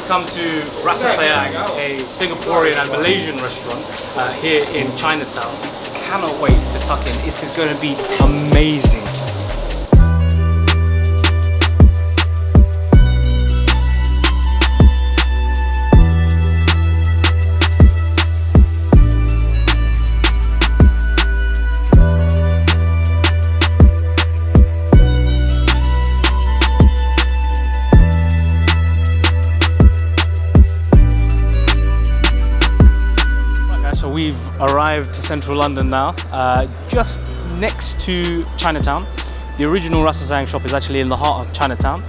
we've come to Rasa Sayang, a Singaporean and Malaysian restaurant here in Chinatown. Cannot wait to tuck in. This is going to be amazing. We've arrived to central London now, just next to Chinatown. The original Rasa Sayang shop is actually in the heart of Chinatown.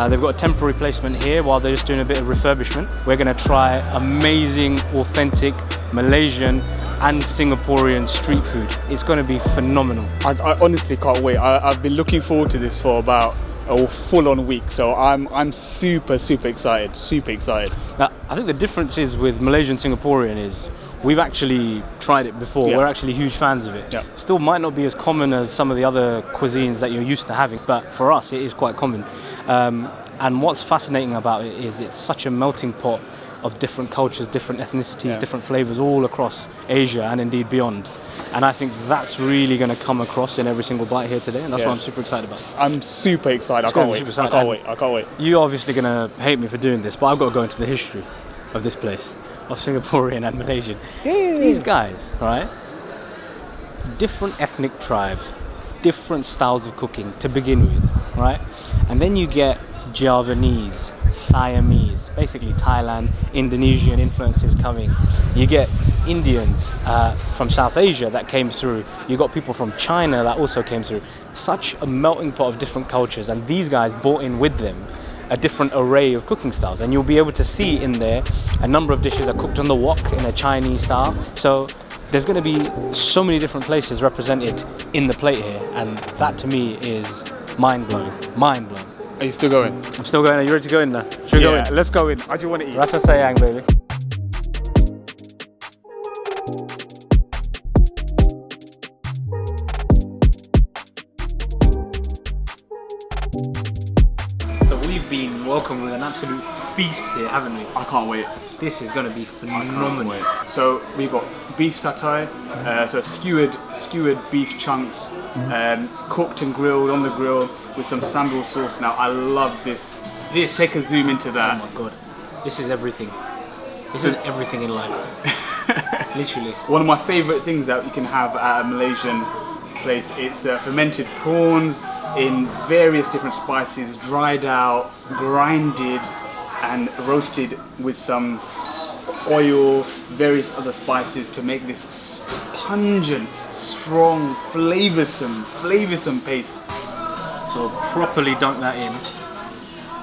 They've got a temporary placement here while they're just doing a bit of refurbishment. We're going to try amazing, authentic Malaysian and Singaporean street food. It's going to be phenomenal. I honestly can't wait. I've been looking forward to this for about a full-on week, so I'm super excited. Now, I think the difference is with Malaysian Singaporean is we've actually tried it before. Yeah. We're actually huge fans of it. Yeah. Still might not be as common as some of the other cuisines that you're used to having, but for us it is quite common. And what's fascinating about it is it's such a melting pot of different cultures, different ethnicities, different flavours all across Asia and indeed beyond. And I think that's really going to come across in every single bite here today, and that's what I'm super excited about. I'm super excited. I can't wait. You're obviously going to hate me for doing this, but I've got to go into the history of this place, of Singaporean and Malaysian. These guys, right? Different ethnic tribes, different styles of cooking to begin with, right? And then you get Javanese, Siamese, basically Thailand, Indonesian influences coming. You get Indians from South Asia that came through. You got people from China that also came through. Such a melting pot of different cultures, and these guys brought in with them a different array of cooking styles, and you'll be able to see in there a number of dishes are cooked on the wok in a Chinese style. So there's going to be so many different places represented in the plate here, and that to me is mind-blowing. Are you still going? I'm still going. Are you ready to go in now? Should we go in? Let's go in. How do you want to eat? Rasa Sayang, baby. So we've been welcomed with an absolute feast here, haven't we? I can't wait. This is going to be phenomenal. So we've got beef satay, so skewered beef chunks, cooked and grilled on the grill with some sambal sauce. Now I love this. Take a zoom into that. Oh my god, this is everything. This is everything in life. Literally. One of my favourite things that you can have at a Malaysian place. It's fermented prawns in various different spices, dried out, grinded, and roasted with some oil, various other spices to make this pungent, strong, flavoursome paste. So properly dunk that in.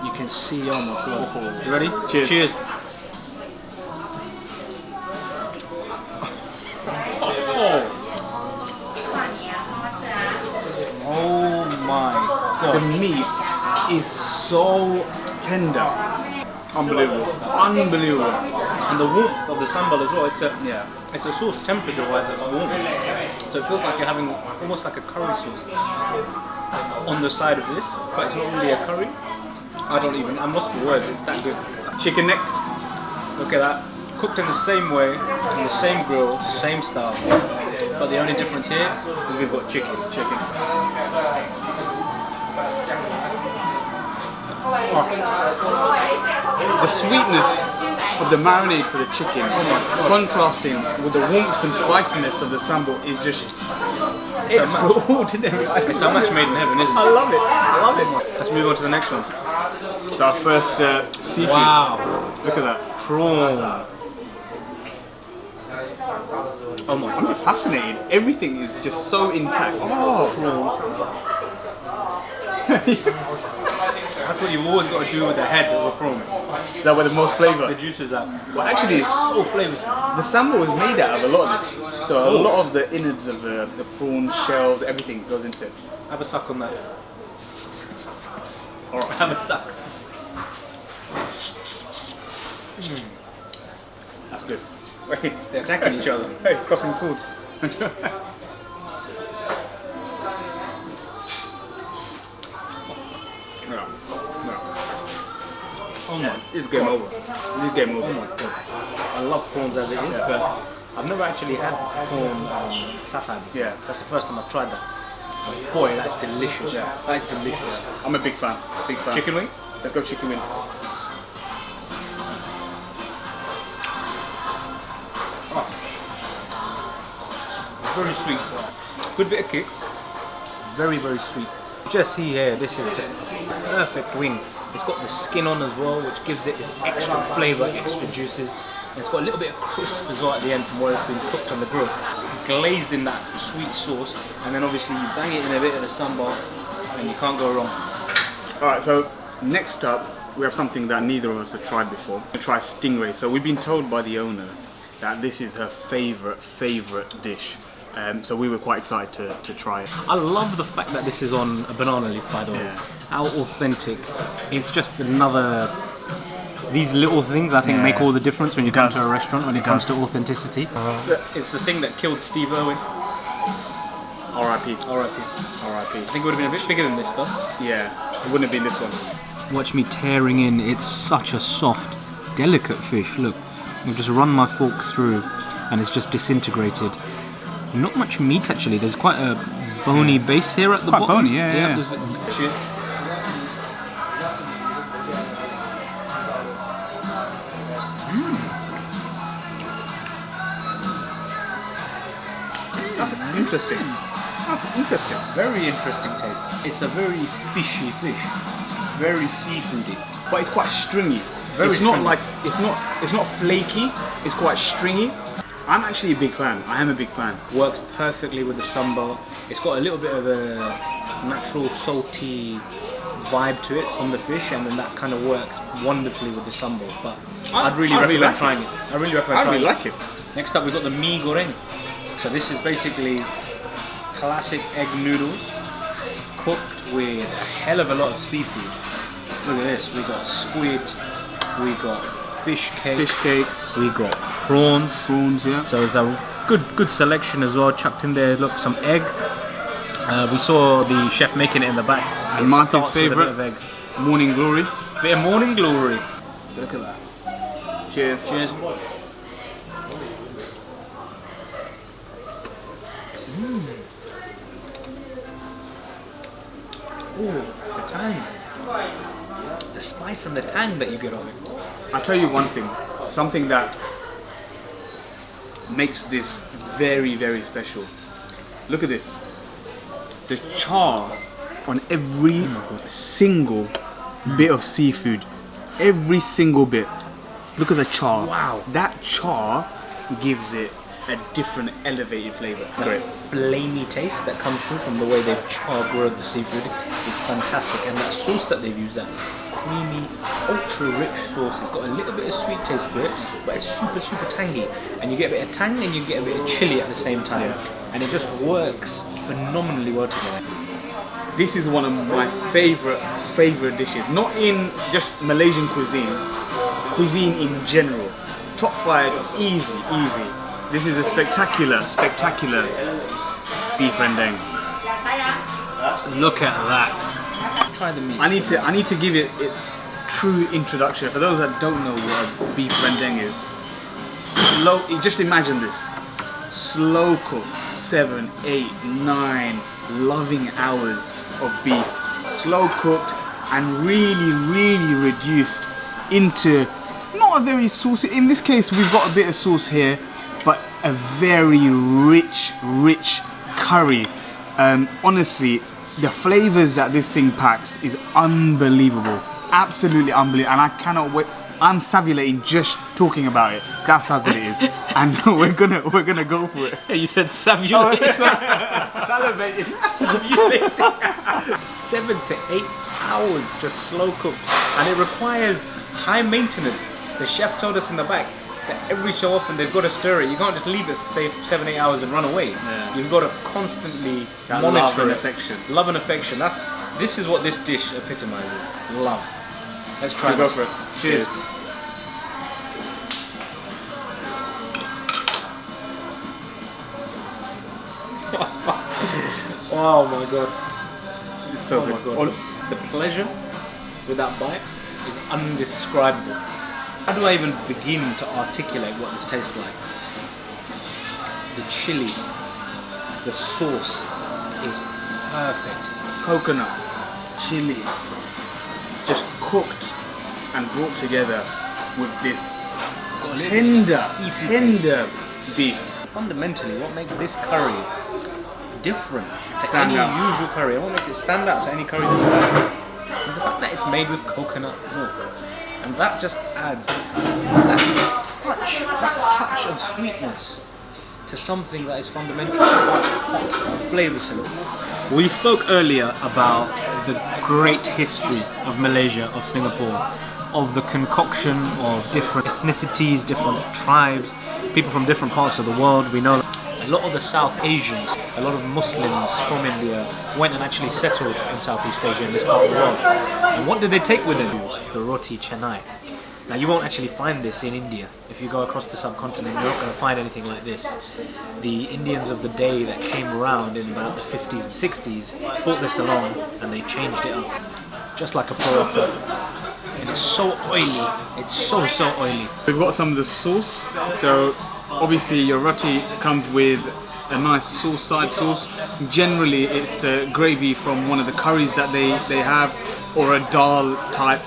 You can see, oh my god. You ready? Cheers. Cheers. Oh my god. The meat is so tender. Unbelievable. And the warmth of the sambal as well. It's a sauce temperature wise that's warm. So it feels like you're having almost like a curry sauce on the side of this, but it's not really a curry. I'm lost for words, it's that good. Chicken next. Look at that. Cooked in the same way, in the same grill, same style. But the only difference here is we've got chicken. The sweetness of the marinade for the chicken, contrasting with the warmth and spiciness of the sambal, is just extraordinary. It's a match made in heaven, isn't it? I love it. Let's move on to the next one. So our first seafood. Wow. Look at that. Prawn. Oh my I'm just fascinated. Everything is just so intact. That's what you've always got to do with the head of a prawn. Is that where the most flavour? The juices out. Well, actually, it's so flavours. The sambal is made out of a lot of this. So a lot of the innards of the prawn shells, everything goes into it. Have a suck on that. Alright, have a suck. That's good. Wait, they're attacking each other. Hey, crossing swords. Oh my, It's game over. It's game over. oh my god. I love prawns as it is, but I've never actually had prawn satay before. Yeah. That's the first time I've tried that. But boy, that's delicious. Yeah. That is delicious. I'm a big fan. Big fan. Chicken wing? Let's go chicken wing. Very sweet. Good bit of kick. Very, very sweet. Just see here, this is just a perfect wing. It's got the skin on as well, which gives it this extra flavour, extra juices. And it's got a little bit of crisp as well at the end from where it's been cooked on the grill. Glazed in that sweet sauce, and then obviously you bang it in a bit of the sambal, and you can't go wrong. Alright, so next up, we have something that neither of us have tried before. We try stingray. So we've been told by the owner that this is her favourite dish. So we were quite excited to try it. I love the fact that this is on a banana leaf, by the way. Yeah. How authentic. It's just another... These little things, I think, Yeah. make all the difference when you come does. to a restaurant, when it comes to authenticity. It's the thing that killed Steve Irwin. R.I.P. R.I.P. R.I.P. I think it would have been a bit bigger than this, though. Yeah, it wouldn't have been this one. Watch me tearing in. It's such a soft, delicate fish. Look, I've just run my fork through, and it's just disintegrated. Not much meat actually. There's quite a bony base here at the Quite bottom. bony, yeah. Cheers. That's interesting. That's interesting. Very interesting taste. It's a very fishy fish. Very seafoody. But it's quite stringy. Very it's stringy. not like it's not flaky. It's quite stringy. I'm actually a big fan. I am a big fan. Works perfectly with the sambal. It's got a little bit of a natural salty vibe to it from the fish, and then that kind of works wonderfully with the sambal. But I'd really recommend like trying it. I really recommend I trying really it. like it. Next up, we've got the Mee Goreng. So this is basically classic egg noodles cooked with a hell of a lot of seafood. Look at this. We got squid. We got fish cake. Fish cakes, We got prawns. prawns, yeah. So it's a good selection as well. Chucked in there. Look, some egg. We saw the chef making it in the back. And It Martin's starts with a bit favourite, of egg. morning glory. Bit of morning glory. Look at that. Cheers. Cheers. Ooh, the tang. The spice and the tang that you get on it. I'll tell you one thing. Something that makes this very, very special. Look at this. The char on every single bit of seafood. Every single bit. Look at the char. Wow. That char gives it a different elevated flavour. That flamey taste that comes through from the way they've char-grilled the seafood is fantastic, and that sauce that they've used, that creamy, ultra-rich sauce, it's got a little bit of sweet taste to it, but it's super tangy, and you get a bit of tang and you get a bit of chili at the same time, and it just works phenomenally well together. This is one of my favourite dishes. Not in just Malaysian cuisine in general. Top 5, easy. This is a spectacular beef rendang. Look at that. Try the meat. I need to give it its true introduction. For those that don't know what a beef rendang is, just imagine this. Slow cook, 7, 8, 9 loving hours of beef. Slow cooked and really reduced into not a very saucy. In this case, we've got a bit of sauce here, but a very rich curry. Honestly, the flavors that this thing packs is unbelievable, absolutely unbelievable, and I cannot wait. I'm savulating just talking about it. That's how good it is, and we're gonna go for it. You said savulating. Salivating. 7 to 8 hours just slow cooked, and it requires high maintenance. The chef told us in the back that every so often they've got to stir it. You can't just leave it for say 7-8 hours and run away. Yeah. You've got to constantly That monitor love and it. affection. Love and affection. This is what this dish epitomizes. Love. Let's try. Go this. for it. Cheers. Oh my god. It's so Oh good. my god. The pleasure with that bite. is undescribable. How do I even begin to articulate what this tastes like? The chili, the sauce is perfect. Coconut, chili, just cooked and brought together with this tender beef. Fundamentally, what makes this curry different to any usual curry, and what makes it stand out to any curry that you've had, is the fact that it's made with coconut milk. And that just adds that touch of sweetness to something that is fundamentally hot, flavoursome. We spoke earlier about the great history of Malaysia, of Singapore, of the concoction of different ethnicities, different tribes, people from different parts of the world. We know a lot of the South Asians, a lot of Muslims from India went and actually settled in Southeast Asia, in this part of the world. And what did they take with them? The Roti Canai. Now you won't actually find this in India. If you go across the subcontinent, you're not going to find anything like this. The Indians of the day that came around in about the 50s and 60s brought this along and they changed it up. Just like a paratha. And it's so oily. It's so oily. We've got some of the sauce. So obviously your roti comes with a nice sauce, side sauce. Generally it's the gravy from one of the curries that they have, or a dal type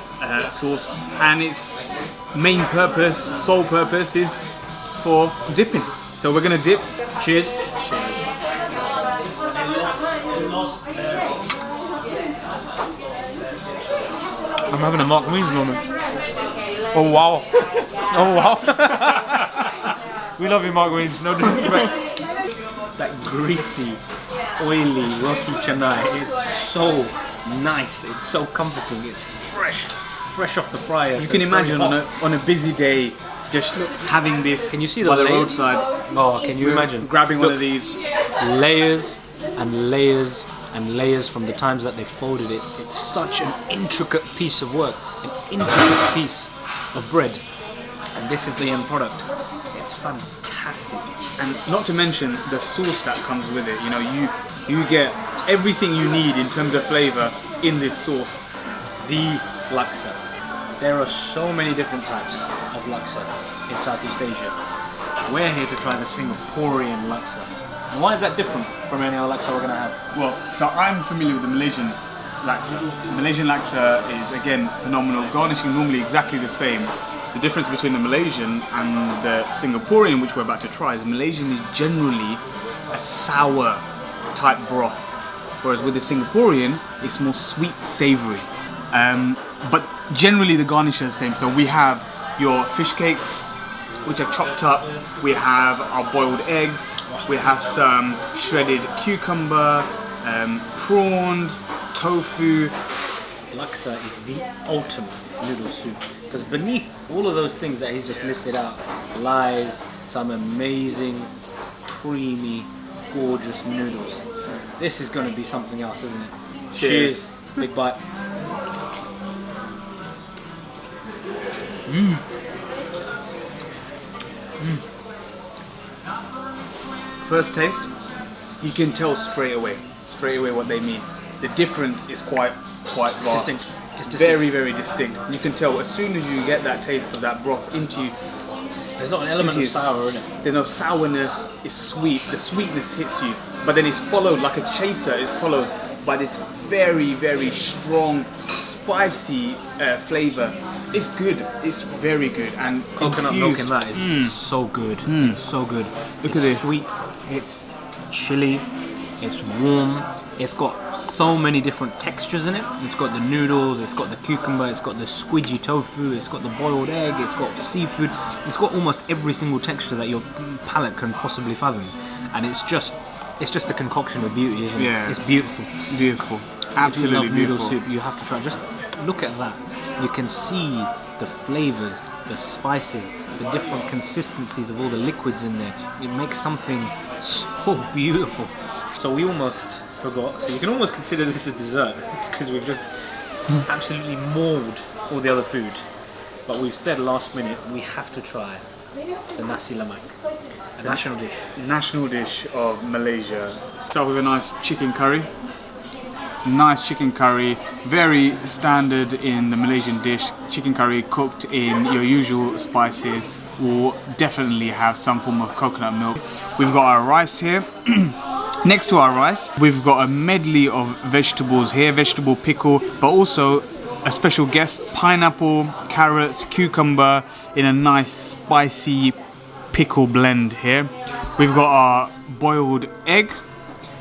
sauce, and its main purpose, sole purpose, is for dipping. So we're gonna dip. Cheers. Cheers. I'm having a Mark Means moment. Oh wow. Oh wow. We love you, Mark Means. No disrespect. That greasy, oily roti canai, it's so nice, it's so comforting, it's fresh off the fryer. You can imagine on a busy day, just having this. Can you see the by the layers? roadside? Oh, can you imagine? Grabbing one of these. Layers and layers and layers from the times that they folded it. It's such an intricate piece of work, an intricate piece of bread. And this is the end product. It's fantastic. And not to mention the sauce that comes with it. You know, you get everything you need in terms of flavour in this sauce. The laksa. There are so many different types of laksa in Southeast Asia. We're here to try the Singaporean laksa. And why is that different from any other laksa we're going to have? Well, so I'm familiar with the Malaysian laksa. Malaysian laksa is again phenomenal. Garnishing normally exactly the same. The difference between the Malaysian and the Singaporean, which we're about to try, is Malaysian is generally a sour type broth, whereas with the Singaporean, it's more sweet, savoury. But generally the garnish is the same. So we have your fish cakes, which are chopped up. We have our boiled eggs. We have some shredded cucumber, prawns, tofu. Laksa is the ultimate noodle soup, because beneath all of those things that he's just listed out lies some amazing, creamy, gorgeous noodles. This is going to be something else, isn't it? Cheers. Big bite. First taste, you can tell straight away what they mean. The difference is quite vast. Distinct. It's distinct. Very distinct. You can tell as soon as you get that taste of that broth into you. There's not an element of sour in it. There's no sourness, it's sweet. The sweetness hits you, but then it's followed, like a chaser, is followed by this very strong, spicy flavour. It's good, it's very good. And Coconut milk in that is so good. It's so good. Look it's at this. Sweet, it's chilly, it's warm. It's got so many different textures in it. It's got the noodles, it's got the cucumber, it's got the squidgy tofu, it's got the boiled egg, it's got seafood. It's got almost every single texture that your palate can possibly fathom. And it's just a concoction of beauty, isn't it? Yeah. It's beautiful. Beautiful. Absolutely if you love beautiful. noodle soup, you have to try. Just look at that. You can see the flavours, the spices, the different consistencies of all the liquids in there. It makes something so beautiful. So we almost forgot. So you can almost consider this a dessert, because we've just absolutely mauled all the other food. But we've said last minute we have to try the Nasi Lemak, a national dish. National dish of Malaysia. Start with a nice chicken curry. nice chicken curry, very standard in the Malaysian dish. Chicken curry cooked in your usual spices, will definitely have some form of coconut milk. We've got our rice here. Next to our rice, we've got a medley of vegetables here, vegetable pickle, but also a special guest, pineapple, carrots, cucumber in a nice spicy pickle blend here. We've got our boiled egg,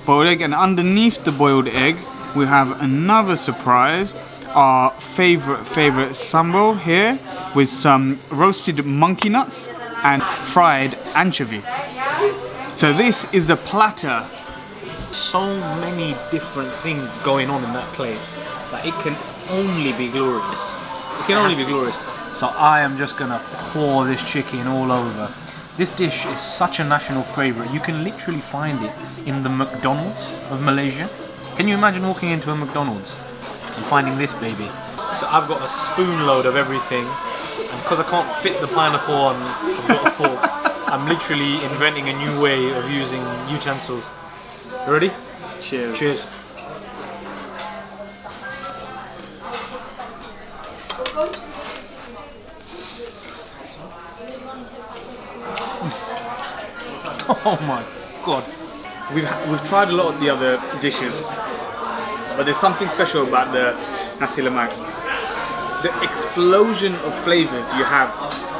and underneath the boiled egg, we have another surprise, our favorite sambal here with some roasted monkey nuts and fried anchovy. So this is the platter. So many different things going on in that plate that it can only be glorious. It can only be glorious. So I am just gonna pour this chicken all over. This dish is such a national favourite. You can literally find it in the McDonald's of Malaysia. Can you imagine walking into a McDonald's and finding this baby? So I've got a spoon load of everything, and because I can't fit the pineapple on, I've got a fork. I'm literally inventing a new way of using utensils. Ready? Cheers. Cheers. Oh my god. We've tried a lot of the other dishes, but there's something special about the Nasi Lemak. The explosion of flavours you have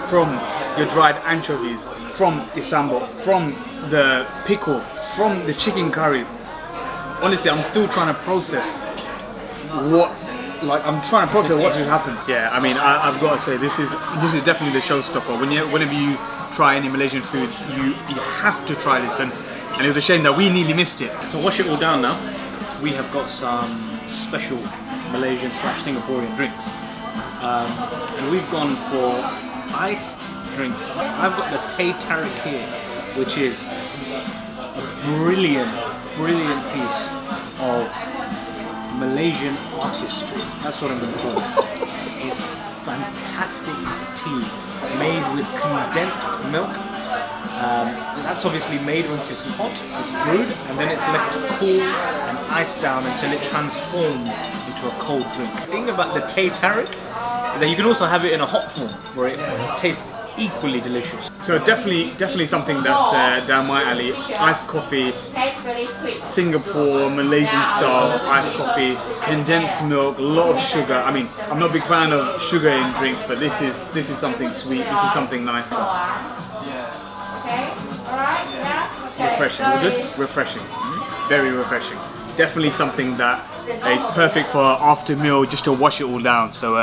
from your dried anchovies, from the sambal, from the pickle, from the chicken curry. Honestly, I'm still trying to process what just happened. Yeah, I mean, I've got to say, this is definitely the showstopper. Whenever you try any Malaysian food, you have to try this, and it was a shame that we nearly missed it. To wash it all down now, we have got some special Malaysian / Singaporean drinks. And we've gone for iced drinks. I've got the Teh Tarik here, which is a brilliant piece of Malaysian artistry. That's what I'm going to call it. It's fantastic tea made with condensed milk. That's obviously made once it's hot, it's brewed, and then it's left to cool and iced down until it transforms into a cold drink. The thing about the Teh Tarik is that you can also have it in a hot form, where it tastes equally delicious. So definitely something that's down my alley. Iced coffee, Singapore, Malaysian style iced coffee, condensed milk, a lot of sugar. I mean, I'm not a big fan of sugar in drinks, but this is something sweet. This is something nice. Refreshing. Is it good? Refreshing. Very refreshing. Definitely something that is perfect for after meal, just to wash it all down. So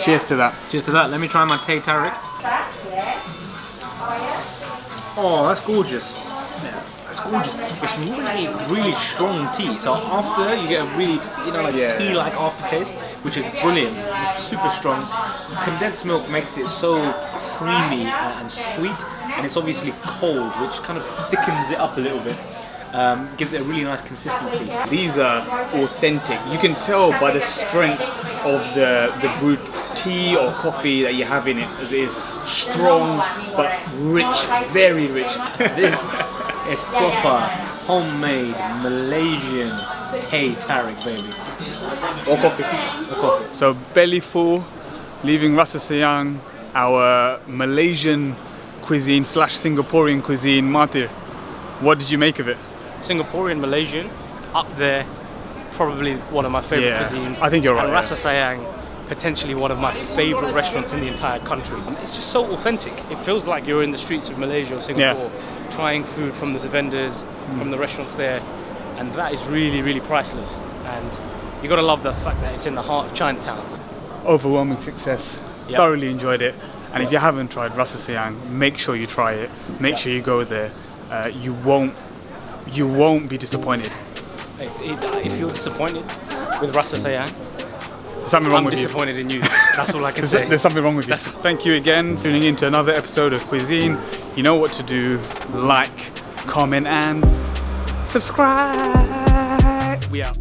cheers to that. Cheers to that. Let me try my Teh Tarik. Oh, that's gorgeous. Yeah, that's gorgeous. It's really strong tea. So after, you get a really, tea-like aftertaste, which is brilliant. It's super strong. Condensed milk makes it so creamy and sweet, and it's obviously cold, which kind of thickens it up a little bit. Gives it a really nice consistency. These are authentic. You can tell by the strength of the brewed tea or coffee that you have in it, as it is strong but rich, very rich. This is proper homemade Malaysian Teh Tarik, baby. Or coffee. So belly full, leaving Rasa Sayang, our Malaysian cuisine / Singaporean cuisine. Mahathir, what did you make of it? Singaporean Malaysian, up there, probably one of my favourite cuisines. I think you're right. And Rasa Sayang, potentially one of my favourite restaurants in the entire country. It's just so authentic. It feels like you're in the streets of Malaysia or Singapore, trying food from the vendors, from the restaurants there, and that is really priceless. And you got to love the fact that it's in the heart of Chinatown. Overwhelming success. Thoroughly enjoyed it. And if you haven't tried Rasa Sayang, make sure you try it. Make sure you go there. You won't be disappointed. If you're disappointed with Rasa Sayang, there's something wrong with you. I'm disappointed in you. That's all I can say. There's something wrong with you. Thank you again for tuning in to another episode of Quizine. You know what to do. Like, comment, and subscribe. We out.